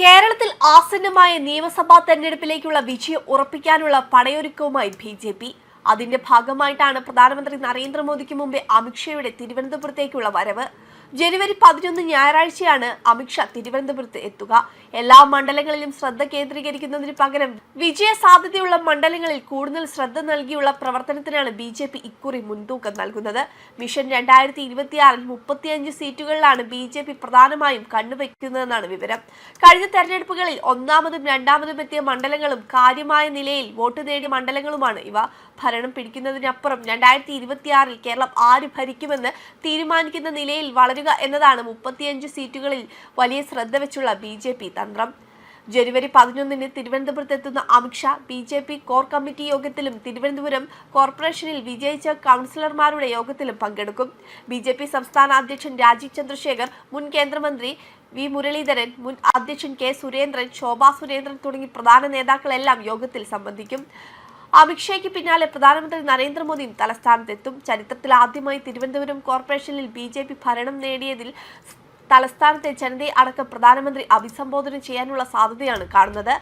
കേരളത്തിൽ ആസന്നമായ നിയമസഭാ തെരഞ്ഞെടുപ്പിലേക്കുള്ള വിജയം ഉറപ്പിക്കാനുള്ള പടയൊരുക്കവുമായി ബി. അതിന്റെ ഭാഗമായിട്ടാണ് പ്രധാനമന്ത്രി നരേന്ദ്രമോദിക്ക് മുമ്പേ അമിത്ഷായുടെ തിരുവനന്തപുരത്തേക്കുള്ള വരവ്. ജനുവരി 11 ഞായറാഴ്ചയാണ് അമിത്ഷാ തിരുവനന്തപുരത്ത് എത്തുക. എല്ലാ മണ്ഡലങ്ങളിലും ശ്രദ്ധ കേന്ദ്രീകരിക്കുന്നതിന് പകരം വിജയ സാധ്യതയുള്ള മണ്ഡലങ്ങളിൽ കൂടുതൽ ശ്രദ്ധ നൽകിയുള്ള പ്രവർത്തനത്തിനാണ് ബി ഇക്കുറി മുൻതൂക്കം നൽകുന്നത്. മിഷൻ 2026 35 സീറ്റുകളിലാണ് ബി പ്രധാനമായും കണ്ണുവെക്കുന്നതെന്നാണ് വിവരം. കഴിഞ്ഞ തെരഞ്ഞെടുപ്പുകളിൽ ഒന്നാമതും രണ്ടാമതും എത്തിയ മണ്ഡലങ്ങളും കാര്യമായ നിലയിൽ വോട്ട് നേടിയ മണ്ഡലങ്ങളുമാണ് ഇവ. ഭരണം പിടിക്കുന്നതിനപ്പുറം 2026 കേരളം ആര് ഭരിക്കുമെന്ന് തീരുമാനിക്കുന്ന നിലയിൽ വളരുക എന്നതാണ് 35 സീറ്റുകളിൽ വലിയ ശ്രദ്ധ വെച്ചുള്ള ബി തന്ത്രം. ജനുവരി 11 തിരുവനന്തപുരത്തെത്തുന്ന അമിത്ഷാ ബി കോർ കമ്മിറ്റി യോഗത്തിലും തിരുവനന്തപുരം കോർപ്പറേഷനിൽ വിജയിച്ച കൗൺസിലർമാരുടെ യോഗത്തിലും പങ്കെടുക്കും. ബി സംസ്ഥാന അധ്യക്ഷൻ രാജീവ് ചന്ദ്രശേഖർ, മുൻ കേന്ദ്രമന്ത്രി വി മുരളീധരൻ, മുൻ അധ്യക്ഷൻ കെ സുരേന്ദ്രൻ, ശോഭാ സുരേന്ദ്രൻ തുടങ്ങി പ്രധാന നേതാക്കളെല്ലാം യോഗത്തിൽ സംബന്ധിക്കും. അമിത്ഷായ്ക്ക് പിന്നാലെ പ്രധാനമന്ത്രി നരേന്ദ്രമോദിയും തലസ്ഥാനത്തെത്തും. ചരിത്രത്തിൽ ആദ്യമായി തിരുവനന്തപുരം കോർപ്പറേഷനിൽ ബി ഭരണം നേടിയതിൽ തലസ്ഥാനത്തെ ജനതയെ അടക്കം പ്രധാനമന്ത്രി അഭിസംബോധന ചെയ്യാനുള്ള സാധ്യതയാണ് കാണുന്നത്.